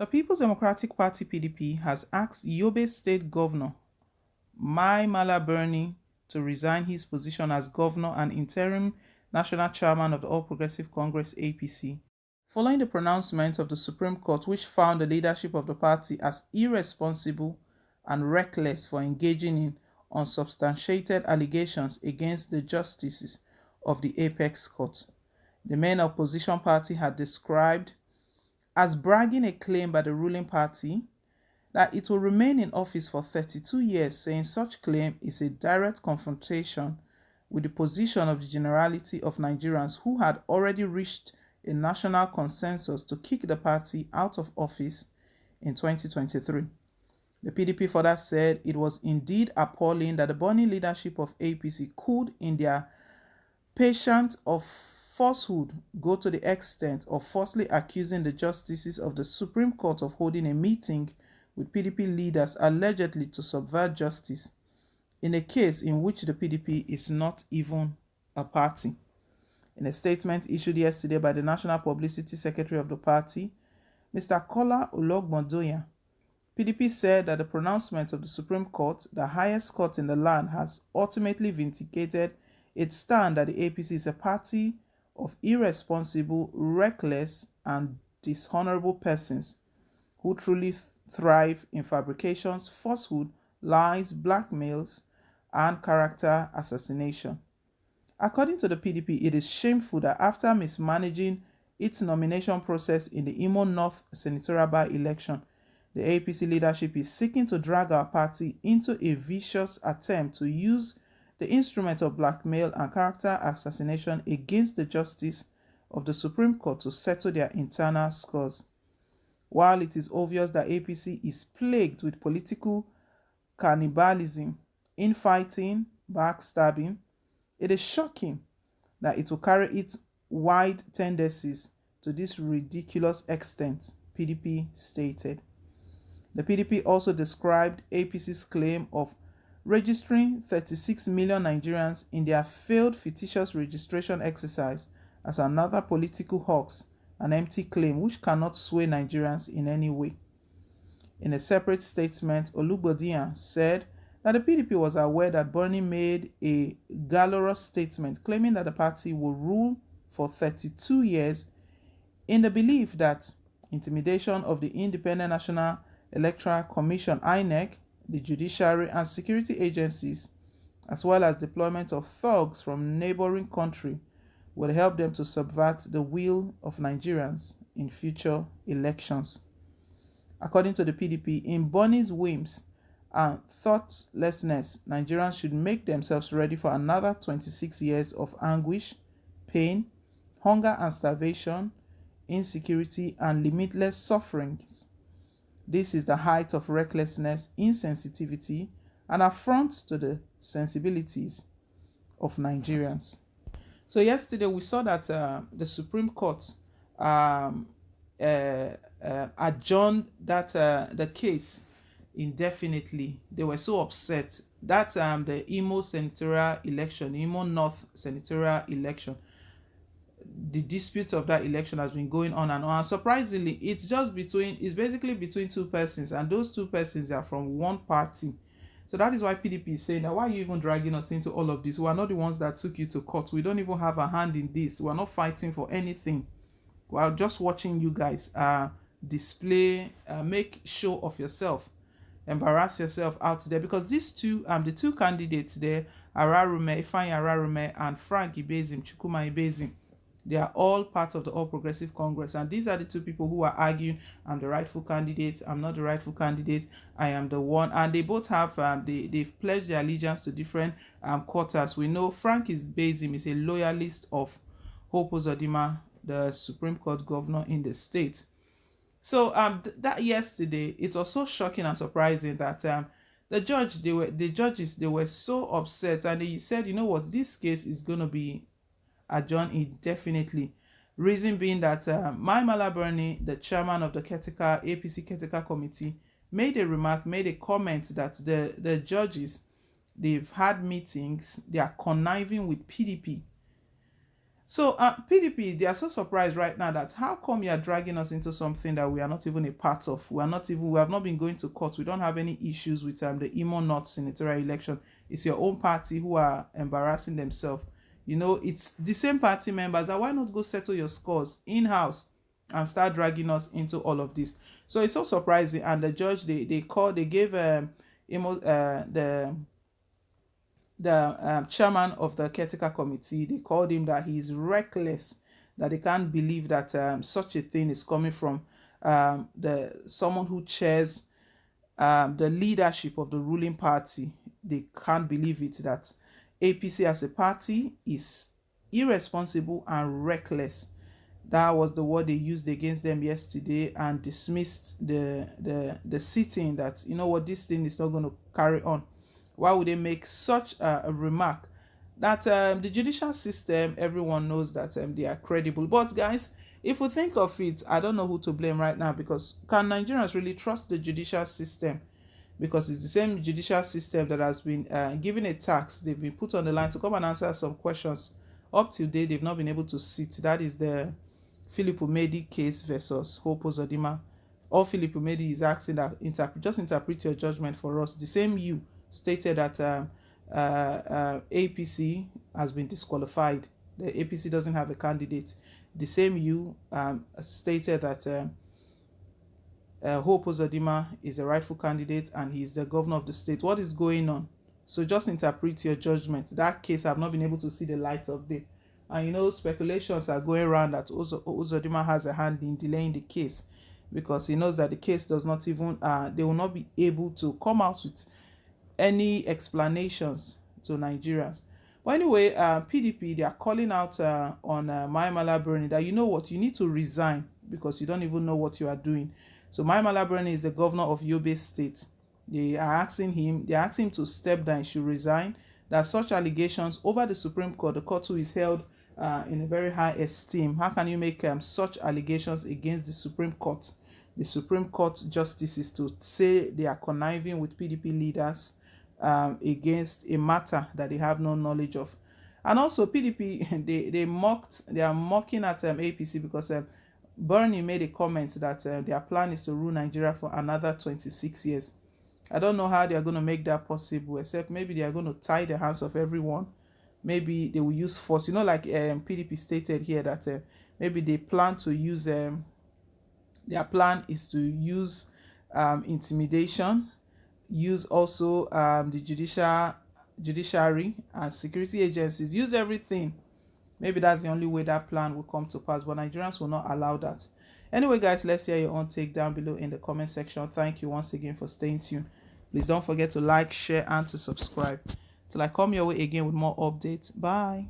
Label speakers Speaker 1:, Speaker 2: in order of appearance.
Speaker 1: The People's Democratic Party (PDP) has asked Yobe State Governor Mai Mala Buni to resign his position as governor and interim national chairman of the All Progressive Congress (APC), following the pronouncement of the Supreme Court, which found the leadership of the party as irresponsible and reckless for engaging in unsubstantiated allegations against the justices of the Apex Court. The main opposition party had described as bragging a claim by the ruling party that it will remain in office for 32 years, saying such claim is a direct confrontation with the position of the generality of Nigerians who had already reached a national consensus to kick the party out of office in 2023. The PDP further said it was indeed appalling that the Buni leadership of APC could, in their patient of falsehood, go to the extent of falsely accusing the justices of the Supreme Court of holding a meeting with PDP leaders allegedly to subvert justice, in a case in which the PDP is not even a party. In a statement issued yesterday by the National Publicity Secretary of the party, Mr. Kola Ologbondoyan, PDP said that the pronouncement of the Supreme Court, the highest court in the land, has ultimately vindicated its stand that the APC is a party of irresponsible, reckless, and dishonorable persons who truly thrive in fabrications, falsehood, lies, blackmails, and character assassination. According to the PDP, it is shameful that after mismanaging its nomination process in the Imo North senatorial by-election, the APC leadership is seeking to drag our party into a vicious attempt to use the instrument of blackmail and character assassination against the justice of the Supreme Court to settle their internal scores. While it is obvious that APC is plagued with political cannibalism, infighting, backstabbing, it is shocking that it will carry its wide tendencies to this ridiculous extent, PDP stated. The PDP also described APC's claim of registering 36 million Nigerians in their failed fictitious registration exercise as another political hoax, an empty claim which cannot sway Nigerians in any way. In a separate statement, Olugbodiyan said that the PDP was aware that Buni made a galorous statement claiming that the party will rule for 32 years in the belief that intimidation of the Independent National Electoral Commission (INEC), the judiciary, and security agencies, as well as deployment of thugs from neighboring country, will help them to subvert the will of Nigerians in future elections. According to the PDP, in Buni's whims and thoughtlessness, Nigerians should make themselves ready for another 26 years of anguish, pain, hunger and starvation, insecurity, and limitless sufferings. This is the height of recklessness, insensitivity, and affront to the sensibilities of Nigerians. So yesterday we saw that the Supreme Court adjourned the case indefinitely. They were so upset that the Imo senatorial election, Imo North senatorial election, the dispute of that election has been going on and on. Surprisingly, it's basically between two persons, and those two persons are from one party. So that is why PDP is saying that, why are you even dragging us into all of this? We are not the ones that took you to court. We don't even have a hand in this. We are not fighting for anything. We are just watching you guys display, make show of yourself, embarrass yourself out there, because these two the two candidates there, Ifeanyi Ararume and Frank Ibezim, Chukwuma Ibezim, they are all part of the All Progressive Congress, and these are the two people who are arguing, I'm the rightful candidate, I'm not the rightful candidate, I am the one. And they both have they've pledged their allegiance to different quarters. We know Frank Ibezim is a loyalist of Hope Uzodinma, the Supreme Court governor in the state. So that yesterday, it was so shocking and surprising that the judges were so upset, and they said, you know what, this case is going to be adjourned indefinitely. Reason being that Mai Mala Buni, the chairman of the APC Caretaker Committee, made a comment that the judges, they've had meetings, they are conniving with PDP. So PDP, they are so surprised right now that how come you are dragging us into something that we are not even a part of. We have not been going to court. We don't have any issues with the Imo North senatorial election. It's your own party who are embarrassing themselves. It's the same party members. And why not go settle your scores in-house and start dragging us into all of this? So it's so surprising. And the judge, they gave Imo, the chairman of the caretaker committee, they called him that he's reckless, that they can't believe that such a thing is coming from the someone who chairs the leadership of the ruling party. They can't believe it, that APC as a party is irresponsible and reckless. That was the word they used against them yesterday, and dismissed the sitting, that this thing is not going to carry on. Why would they make such a remark? That the judicial system, everyone knows that they are credible. But guys, if we think of it, I don't know who to blame right now, because can Nigerians really trust the judicial system? Because it's the same judicial system that has been given a task. They've been put on the line to come and answer some questions. Up to date, they've not been able to sit. That is the Philip Umedi case versus Hope Uzodinma. All Philip Umedi is asking that just interpret your judgment for us. The same you stated that APC has been disqualified. The APC doesn't have a candidate. The same you stated that Hope Uzodinma is a rightful candidate and he's the governor of the state. What is going on? So just interpret your judgment. That case have not been able to see the light of day. And speculations are going around that Uzodinma has a hand in delaying the case, because he knows that the case does not even, they will not be able to come out with any explanations to Nigerians. But anyway, PDP, they are calling out on Mai Mala Buni that, you know what, you need to resign because you don't even know what you are doing. So Mai Mala Buni is the governor of Yobe State. They are asking him to step down, he should resign. That such allegations over the Supreme Court, the court who is held in a very high esteem. How can you make such allegations against the Supreme Court? The Supreme Court justices, to say they are conniving with PDP leaders against a matter that they have no knowledge of. And also PDP, they are mocking at APC because Buni made a comment that their plan is to rule Nigeria for another 26 years. I don't know how they are going to make that possible, except maybe they are going to tie the hands of everyone. Maybe they will use force. Like PDP stated here that maybe they plan to use, their plan is to use intimidation, use also the judiciary and security agencies, use everything. Maybe that's the only way that plan will come to pass, but Nigerians will not allow that. Anyway, guys, let's hear your own take down below in the comment section. Thank you once again for staying tuned. Please don't forget to like, share, and to subscribe. Till I come your way again with more updates. Bye.